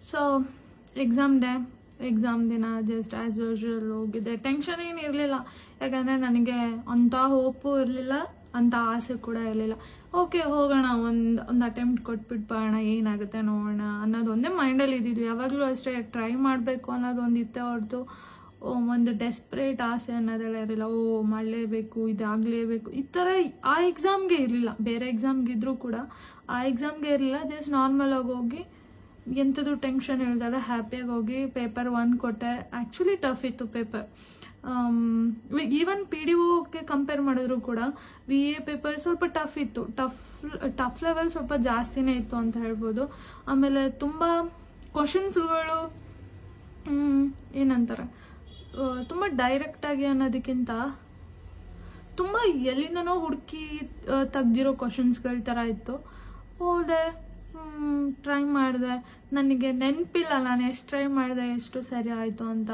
So exam ದಿನ just as usual ಹೋಗಿದ್ದೆ. Tension ಏನು ಇರಲಿಲ್ಲ, ಯಾಕಂದರೆ ನನಗೆ ಅಂಥ ಹೋಪು ಇರಲಿಲ್ಲ, ಅಂಥ ಆಸೆ ಕೂಡ ಇರಲಿಲ್ಲ. ಓಕೆ ಹೋಗೋಣ, ಒಂದು ಅಟೆಂಪ್ಟ್ ಕೊಟ್ಬಿಟ್ಟು ಬರೋಣ, ಏನಾಗುತ್ತೆ ನೋಡೋಣ ಅನ್ನೋದು ಒಂದೇ ಮೈಂಡಲ್ಲಿ ಇದ್ದಿದ್ದು. ಯಾವಾಗಲೂ ಅಷ್ಟೇ ಟ್ರೈ ಮಾಡಬೇಕು ಅನ್ನೋದು ಒಂದು ಇತ್ತೆ ಹೊರತು ಒಂದು ಡೆಸ್ಪ್ರೇಟ್ ಆಸೆ ಅನ್ನೋದೆಲ್ಲ ಇರಲಿಲ್ಲ. ಮಾಡಲೇಬೇಕು, ಇದಾಗಲೇಬೇಕು ಈ ಥರ ಆ ಎಕ್ಸಾಮ್ಗೆ ಇರಲಿಲ್ಲ. ಬೇರೆ ಎಕ್ಸಾಮ್ಗಿದ್ರೂ ಕೂಡ ಆ ಎಕ್ಸಾಮ್ಗೆ ಇರಲಿಲ್ಲ. ಜಸ್ಟ್ ನಾರ್ಮಲಾಗಿ ಹೋಗಿ ಎಂಥದ್ದು ಟೆನ್ಷನ್ ಇಲ್ದಲ್ಲ ಹ್ಯಾಪಿಯಾಗಿ ಹೋಗಿ ಪೇಪರ್ 1 ಕೊಟ್ಟೆ. ಆ್ಯಕ್ಚುಲಿ ಟಫ್ ಇತ್ತು ಪೇಪರ್. ಈವನ್ PDOಗೆ ಕಂಪೇರ್ ಮಾಡಿದ್ರು ಕೂಡ VA ಪೇಪರ್ ಸ್ವಲ್ಪ ಟಫ್ ಇತ್ತು. ಟಫ್ ಲೆವೆಲ್ ಸ್ವಲ್ಪ ಜಾಸ್ತಿನೇ ಇತ್ತು ಅಂತ ಹೇಳ್ಬೋದು. ಆಮೇಲೆ ತುಂಬ ಕ್ವಶನ್ಸ್ಗಳು ಏನಂತಾರೆ, ತುಂಬ ಡೈರೆಕ್ಟಾಗಿ ಅನ್ನೋದಕ್ಕಿಂತ ತುಂಬ ಎಲ್ಲಿಂದನೋ ಹುಡುಕಿ ತೆಗ್ದಿರೋ ಕ್ವಶನ್ಸ್ಗಳ ಥರ ಇತ್ತು. ಹೋದೆ, ಟ್ರೈ ಮಾಡಿದೆ. ನನಗೆ ನೆನಪಿಲ್ಲ ನಾನು ಎಷ್ಟು ಟ್ರೈ ಮಾಡಿದೆ, ಎಷ್ಟು ಸರಿ ಆಯಿತು ಅಂತ.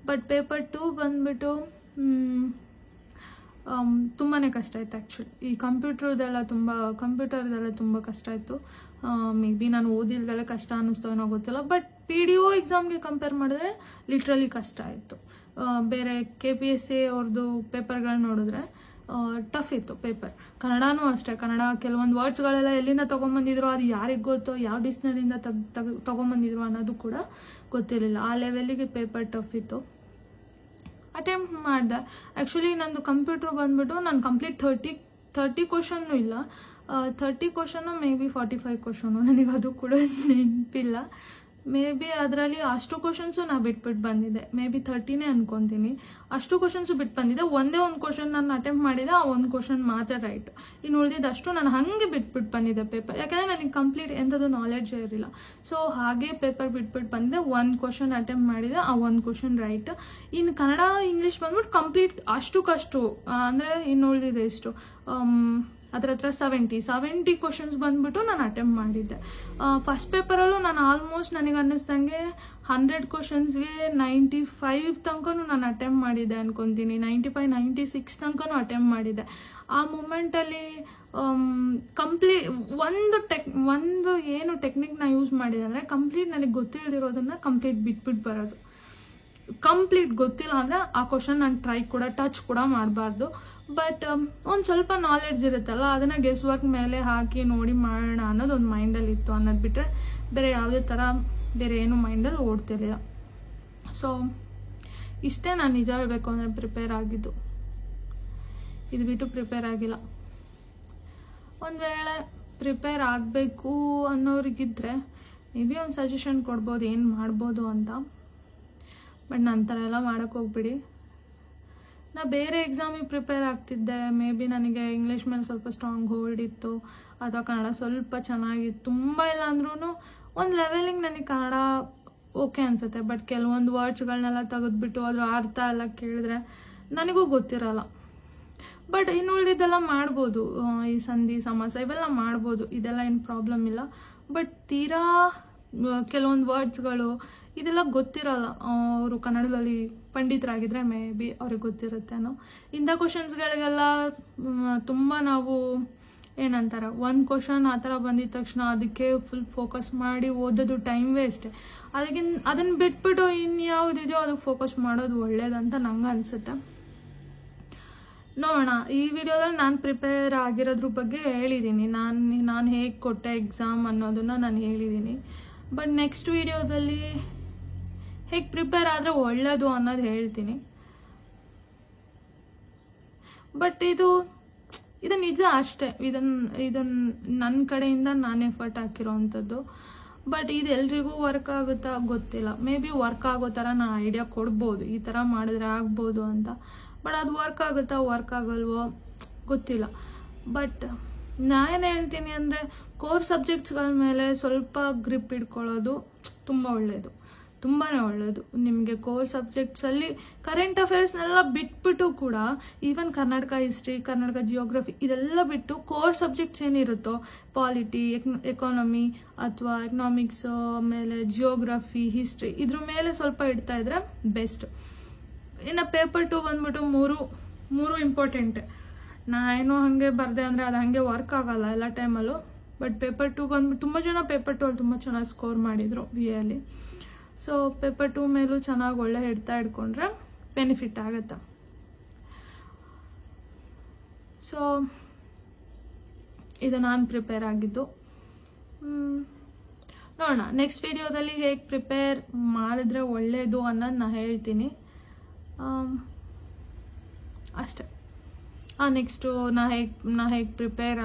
ಬಟ್ ಪೇಪರ್ 2 ಬಂದುಬಿಟ್ಟು ತುಂಬಾ ಕಷ್ಟ ಇತ್ತು ಆ್ಯಕ್ಚುಲಿ. ಈ ಕಂಪ್ಯೂಟರ್ದೆಲ್ಲ ತುಂಬ ಕಷ್ಟ ಇತ್ತು. ಮೇ ಬಿ ನಾನು ಓದಿಲ್ದೆಲ್ಲ ಕಷ್ಟ ಅನ್ನಿಸ್ತೋ ಏನೋ ಗೊತ್ತಿಲ್ಲ. ಬಟ್ PDO ಎಕ್ಸಾಮ್ಗೆ ಕಂಪೇರ್ ಮಾಡಿದ್ರೆ ಲಿಟ್ರಲಿ ಕಷ್ಟ ಆಯಿತು. ಬೇರೆ KPSC ಅವ್ರದ್ದು ಪೇಪರ್ಗಳು ನೋಡಿದ್ರೆ ಟಫ್ ಇತ್ತು ಪೇಪರ್. ಕನ್ನಡನೂ ಅಷ್ಟೇ. ಕನ್ನಡ ಕೆಲವೊಂದು ವರ್ಡ್ಸ್ಗಳೆಲ್ಲ ಎಲ್ಲಿಂದ ತೊಗೊಂಬಂದಿದ್ರು ಅದು ಯಾರಿಗೆ ಗೊತ್ತೋ, ಯಾವ ಡಿಕ್ಷನರಿಯಿಂದ ತೊಗೊಂಬಂದಿದ್ರು ಅನ್ನೋದು ಕೂಡ ಗೊತ್ತಿರಲಿಲ್ಲ. ಆ ಲೆವೆಲಿಗೆ ಪೇಪರ್ ಟಫ್ ಇತ್ತು. ಅಟೆಂಪ್ಟ್ ಮಾಡಿದೆ. ಆ್ಯಕ್ಚುಲಿ ನಂದು ಕಂಪ್ಯೂಟ್ರ್ ಬಂದುಬಿಟ್ಟು ನಾನು ಕಂಪ್ಲೀಟ್ 30 ಕ್ವಶನ್ನೂ ಇಲ್ಲ, 30 ಕ್ವಶನು ಮೇ ಬಿ 45 ಕ್ವಶನು, ನನಗೆ ಅದು ಕೂಡ ನೆನಪಿಲ್ಲ. ಮೇ ಬಿ ಅದರಲ್ಲಿ ಅಷ್ಟು ಕ್ವಶನ್ಸು ನಾ ಬಿಟ್ಬಿಟ್ಟು ಬಂದಿದ್ದೆ. ಮೇ ಬಿ 30ನೇ ಅನ್ಕೊತೀನಿ. ಅಷ್ಟು ಕ್ವಶನ್ಸು ಬಿಟ್ಟು ಬಂದಿದ್ದೆ. ಒಂದೇ ಒಂದು ಕ್ವಶನ್ ನಾನು ಅಟೆಂಪ್ಟ್ ಮಾಡಿದೆ, ಆ ಒಂದು ಕ್ವಶನ್ ಮಾತ್ರ ರೈಟ್. ಇನ್ನು ಉಳಿದಿದ್ದಷ್ಟು ನಾನು ಹಾಗೆ ಬಿಟ್ಬಿಟ್ಟು ಬಂದಿದ್ದೆ ಪೇಪರ್. ಯಾಕಂದರೆ ನನಗೆ ಕಂಪ್ಲೀಟ್ ಎಂಥದ್ದು ನಾಲೆಡ್ಜೇ ಇರಲಿಲ್ಲ. ಸೊ ಹಾಗೆ ಪೇಪರ್ ಬಿಟ್ಬಿಟ್ಟು ಬಂದಿದ್ದೆ. ಒಂದು ಕ್ವಶನ್ ಅಟೆಂಪ್ಟ್ ಮಾಡಿದೆ, ಆ ಒಂದು ಕ್ವಶನ್ ರೈಟ್. ಇನ್ನು ಕನ್ನಡ ಇಂಗ್ಲೀಷ್ ಬಂದ್ಬಿಟ್ಟು ಕಂಪ್ಲೀಟ್ ಅಷ್ಟಕ್ಕಷ್ಟು, ಅಂದರೆ ಇನ್ನು ಉಳಿದಿದೆ ಎಷ್ಟು ಹತ್ರ 70 ಕ್ವಶನ್ಸ್ ಬಂದ್ಬಿಟ್ಟು ನಾನು ಅಟೆಂಪ್ಟ್ ಮಾಡಿದ್ದೆ. ಫಸ್ಟ್ ಪೇಪರಲ್ಲೂ ನಾನು ಆಲ್ಮೋಸ್ಟ್ ನನಗೆ ಅನ್ನಿಸ್ದಂಗೆ 100 ಕ್ವಶನ್ಸ್ಗೆ 95 ತನಕನೂ ನಾನು ಅಟೆಂಪ್ಟ್ ಮಾಡಿದ್ದೆ ಅನ್ಕೊತೀನಿ. 95-96 ತನಕನೂ ಅಟೆಂಪ್ಟ್ ಮಾಡಿದ್ದೆ. ಆ ಮೂಮೆಂಟಲ್ಲಿ ಕಂಪ್ಲೀಟ್ ಒಂದು ಏನು ಟೆಕ್ನಿಕ್ನ ಯೂಸ್ ಮಾಡಿದೆ ಅಂದರೆ, ಕಂಪ್ಲೀಟ್ ನನಗೆ ಗೊತ್ತಿಲ್ಲದಿರೋದನ್ನು ಕಂಪ್ಲೀಟ್ ಬಿಟ್ಬಿಟ್ಟು ಬರೋದು. ಕಂಪ್ಲೀಟ್ ಗೊತ್ತಿಲ್ಲ ಅಂದರೆ ಆ ಕ್ವಶನ್ ನಾನು ಟಚ್ ಕೂಡ ಮಾಡಬಾರ್ದು. ಬಟ್ ಒಂದು ಸ್ವಲ್ಪ ನಾಲೆಡ್ಜ್ ಇರುತ್ತಲ್ಲ, ಅದನ್ನು ಗೆಸ್ ವರ್ಕ್ ಮೇಲೆ ಹಾಕಿ ನೋಡಿ ಮಾಡೋಣ ಅನ್ನೋದು ಒಂದು ಮೈಂಡಲ್ಲಿ ಇತ್ತು. ಅನ್ನೋದು ಬಿಟ್ಟರೆ ಬೇರೆ ಯಾವುದೇ ಥರ ಬೇರೆ ಏನು ಮೈಂಡಲ್ಲಿ ಓಡ್ತಿರ್ಲಿಲ್ಲ. ಸೊ ಇಷ್ಟೇ ನಾನು ನಿಜ ಹೇಳಬೇಕು ಅಂದರೆ ಪ್ರಿಪೇರ್ ಆಗಿದ್ದು. ಇದು ಬಿಟ್ಟು ಪ್ರಿಪೇರ್ ಆಗಿಲ್ಲ. ಒಂದು ವೇಳೆ ಪ್ರಿಪೇರ್ ಆಗಬೇಕು ಅನ್ನೋರಿಗಿದ್ರೆ ಮೇ ಬಿ ಒಂದು ಸಜೆಷನ್ ಕೊಡ್ಬೋದು ಏನು ಮಾಡ್ಬೋದು ಅಂತ. ಬಟ್ ನಾನು ಥರ ಎಲ್ಲ ಮಾಡೋಕ್ಕೆ ಹೋಗ್ಬಿಡಿ. ನಾ ಬೇರೆ ಎಕ್ಸಾಮಿಗೆ ಪ್ರಿಪೇರ್ ಆಗ್ತಿದ್ದೆ. ಮೇ ಬಿ ನನಗೆ ಇಂಗ್ಲೀಷ್ ಮೇಲೆ ಸ್ವಲ್ಪ ಸ್ಟ್ರಾಂಗ್ ಹೋಲ್ಡ್ ಇತ್ತು, ಅಥವಾ ಕನ್ನಡ ಸ್ವಲ್ಪ ಚೆನ್ನಾಗಿತ್ತು. ತುಂಬ ಇಲ್ಲ ಅಂದ್ರೂ ಒಂದು ಲೆವೆಲಿಗೆ ನನಗೆ ಕನ್ನಡ ಓಕೆ ಅನಿಸುತ್ತೆ. ಬಟ್ ಕೆಲವೊಂದು ವರ್ಡ್ಸ್ಗಳನ್ನೆಲ್ಲ ತೆಗೆದ್ಬಿಟ್ಟು ಅದ್ರ ಅರ್ಥ ಎಲ್ಲ ಕೇಳಿದ್ರೆ ನನಗೂ ಗೊತ್ತಿರಲ್ಲ. ಬಟ್ ಇನ್ನು ಉಳಿದಿದ್ದೆಲ್ಲ ಮಾಡ್ಬೋದು. ಈ ಸಂಧಿ ಸಮಾಸ ಇವೆಲ್ಲ ಮಾಡ್ಬೋದು, ಇದೆಲ್ಲ ಏನು ಪ್ರಾಬ್ಲಮ್ ಇಲ್ಲ. ಬಟ್ ತೀರಾ ಕೆಲವೊಂದು ವರ್ಡ್ಸ್ಗಳು ಇದೆಲ್ಲ ಗೊತ್ತಿರಲ್ಲ. ಅವರು ಕನ್ನಡದಲ್ಲಿ ಪಂಡಿತರಾಗಿದ್ದರೆ ಮೇ ಬಿ ಅವ್ರಿಗೆ ಗೊತ್ತಿರುತ್ತೇನೋ. ಇಂಥ ಕ್ವಶನ್ಸ್ಗಳಿಗೆಲ್ಲ ತುಂಬ ನಾವು ಏನಂತಾರೆ, ಒಂದು ಕ್ವಶನ್ ಆ ಥರ ಬಂದಿದ ತಕ್ಷಣ ಅದಕ್ಕೆ ಫುಲ್ ಫೋಕಸ್ ಮಾಡಿ ಓದೋದು ಟೈಮ್ ವೇಸ್ಟೆ. ಅದನ್ನು ಬಿಟ್ಬಿಟ್ಟು ಇನ್ಯಾವುದಿದೆಯೋ ಅದಕ್ಕೆ ಫೋಕಸ್ ಮಾಡೋದು ಒಳ್ಳೇದಂತ ನಂಗೆ ಅನಿಸುತ್ತೆ. ನೋಡೋಣ. ಈ ವಿಡಿಯೋದಲ್ಲಿ ನಾನು ಪ್ರಿಪೇರ್ ಆಗಿರೋದ್ರ ಬಗ್ಗೆ ಹೇಳಿದ್ದೀನಿ. ನಾನು ಹೇಗೆ ಕೊಟ್ಟೆ ಎಕ್ಸಾಮ್ ಅನ್ನೋದನ್ನು ನಾನು ಹೇಳಿದ್ದೀನಿ. ಬಟ್ ನೆಕ್ಸ್ಟ್ ವಿಡಿಯೋದಲ್ಲಿ ಹೇಗೆ ಪ್ರಿಪೇರ್ ಆದರೆ ಒಳ್ಳೆಯದು ಅನ್ನೋದು ಹೇಳ್ತೀನಿ. ಬಟ್ ಇದು ನಿಜ ಅಷ್ಟೇ. ಇದನ್ನು ನನ್ನ ಕಡೆಯಿಂದ ನಾನು ಎಫರ್ಟ್ ಹಾಕಿರೋ ಅಂಥದ್ದು. ಬಟ್ ಇದು ಎಲ್ರಿಗೂ ವರ್ಕ್ ಆಗುತ್ತಾ ಗೊತ್ತಿಲ್ಲ. ಮೇ ಬಿ ವರ್ಕ್ ಆಗೋ ಥರ ನಾನು ಐಡಿಯಾ ಕೊಡ್ಬೋದು, ಈ ಥರ ಮಾಡಿದ್ರೆ ಆಗ್ಬೋದು ಅಂತ. ಬಟ್ ಅದು ವರ್ಕ್ ಆಗುತ್ತಾ ವರ್ಕ್ ಆಗಲ್ವೋ ಗೊತ್ತಿಲ್ಲ. ಬಟ್ ನಾನೇನು ಹೇಳ್ತೀನಿ ಅಂದರೆ, ಕೋರ್ ಸಬ್ಜೆಕ್ಟ್ಸ್ಗಳ ಮೇಲೆ ಸ್ವಲ್ಪ ಗ್ರಿಪ್ ಇಟ್ಕೊಳ್ಳೋದು ತುಂಬ ಒಳ್ಳೆಯದು, ತುಂಬಾ ಒಳ್ಳೆಯದು. ನಿಮಗೆ ಕೋರ್ ಸಬ್ಜೆಕ್ಟ್ಸಲ್ಲಿ ಕರೆಂಟ್ ಅಫೇರ್ಸ್ನೆಲ್ಲ ಬಿಟ್ಬಿಟ್ಟು ಕೂಡ, even Karnataka history, Karnataka geography ಇದೆಲ್ಲ ಬಿಟ್ಟು ಕೋರ್ ಸಬ್ಜೆಕ್ಟ್ಸ್ ಏನಿರುತ್ತೋ, ಪಾಲಿಟಿ, ಎಕಾನಮಿ ಅಥವಾ ಎಕನಾಮಿಕ್ಸ್, ಆಮೇಲೆ ಜಿಯೋಗ್ರಫಿ, ಹಿಸ್ಟ್ರಿ, ಇದ್ರ ಮೇಲೆ ಸ್ವಲ್ಪ ಇಡ್ತಾ ಇದ್ರೆ ಬೆಸ್ಟ್. ಇನ್ನು ಪೇಪರ್ 2 ಬಂದ್ಬಿಟ್ಟು ಮೂರು ಇಂಪಾರ್ಟೆಂಟೆ. ನಾನು ಹಾಗೆ ಬರದೆ ಅಂದರೆ ಅದು ಹಾಗೆ ವರ್ಕ್ ಆಗಲ್ಲ ಎಲ್ಲ ಟೈಮಲ್ಲೂ. ಬಟ್ ಪೇಪರ್ 2 ಬಂದ್ಬಿಟ್ಟು ತುಂಬ ಜನ ಪೇಪರ್ 2 ಅಲ್ಲಿ ತುಂಬ ಚೆನ್ನಾಗಿ ಸ್ಕೋರ್ ಮಾಡಿದರು VA ಅಲ್ಲಿ. ಸೊ ಪೇಪರ್ 2 ಮೇಲೂ ಚೆನ್ನಾಗಿ ಒಳ್ಳೆ ಹಿಡ್ಕೊಂಡ್ರೆ ಬೆನಿಫಿಟ್ ಆಗುತ್ತೆ. ಸೊ ಇದು ನಾನು ಪ್ರಿಪೇರ್ ಆಗಿದ್ದು. ನೋಡೋಣ ನೆಕ್ಸ್ಟ್ ವಿಡಿಯೋದಲ್ಲಿ ಹೇಗೆ ಪ್ರಿಪೇರ್ ಮಾಡಿದ್ರೆ ಒಳ್ಳೆಯದು ಅನ್ನೋದು ನಾನು ಹೇಳ್ತೀನಿ ಅಷ್ಟೆ. ನೆಕ್ಸ್ಟು ನಾನು ಹೇಗೆ ಪ್ರಿಪೇರ್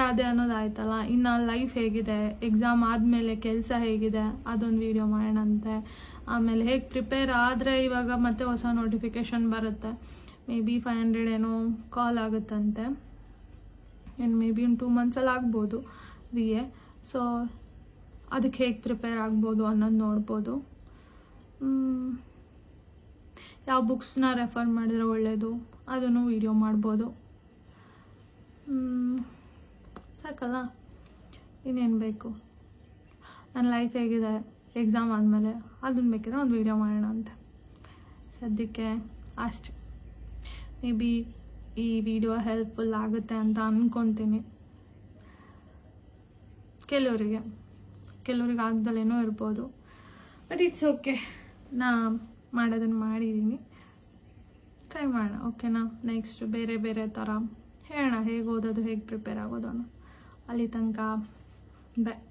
ಆದೆ ಅನ್ನೋದು ಆಯ್ತಲ್ಲ. ಇನ್ನು ಲೈಫ್ ಹೇಗಿದೆ, ಎಕ್ಸಾಮ್ ಆದಮೇಲೆ ಕೆಲಸ ಹೇಗಿದೆ ಅದೊಂದು ವಿಡಿಯೋ ಮಾಡೋಣಂತೆ. ಆಮೇಲೆ ಹೇಗೆ ಪ್ರಿಪೇರ್ ಆದರೆ ಇವಾಗ ಮತ್ತೆ ಹೊಸ ನೋಟಿಫಿಕೇಷನ್ ಬರುತ್ತೆ, ಮೇ ಬಿ 500 ಏನೋ ಕಾಲ್ ಆಗುತ್ತಂತೆ, ಆ್ಯಂಡ್ ಮೇ ಬಿ 2 ಮಂತ್ಸಲ್ಲಿ ಆಗ್ಬೋದು VA. ಸೊ ಅದಕ್ಕೆ ಹೇಗೆ ಪ್ರಿಪೇರ್ ಆಗ್ಬೋದು ಅನ್ನೋದು ನೋಡ್ಬೋದು. ಯಾವ ಬುಕ್ಸ್ನ ರೆಫರ್ ಮಾಡಿದ್ರೆ ಒಳ್ಳೆಯದು ಅದನ್ನು ವಿಡಿಯೋ ಮಾಡ್ಬೋದು. ಸಾಕಲ್ಲ, ಇನ್ನೇನು ಬೇಕು. ನನ್ನ ಲೈಫ್ ಹೇಗಿದೆ ಎಕ್ಸಾಮ್ ಆದಮೇಲೆ ಅದನ್ನು ಬೇಕಿದ್ರೆ ಒಂದು ವಿಡಿಯೋ ಮಾಡೋಣ ಅಂತ. ಸದ್ಯಕ್ಕೆ ಅಷ್ಟೆ. ಮೇ ಬಿ ಈ ವಿಡಿಯೋ ಹೆಲ್ಪ್ಫುಲ್ ಆಗುತ್ತೆ ಅಂತ ಅಂದ್ಕೊತೀನಿ. ಕೆಲವರಿಗೆ ಆಗ್ದಲೇನೋ ಇರ್ಬೋದು, ಬಟ್ ಇಟ್ಸ್ ಓಕೆ. ನಾ ಮಾಡೋದನ್ನು ಮಾಡಿದ್ದೀನಿ, ಟ್ರೈ ಮಾಡೋಣ. ಓಕೆನಾ? ನೆಕ್ಸ್ಟ್ ಬೇರೆ ಥರ ಹೇಳೋಣ, ಹೇಗೆ ಓದೋದು, ಹೇಗೆ ಪ್ರಿಪೇರ್ ಆಗೋದು ಅನ್ನೋ. ಅಲ್ಲಿ ತನಕ ಬಾಯ್.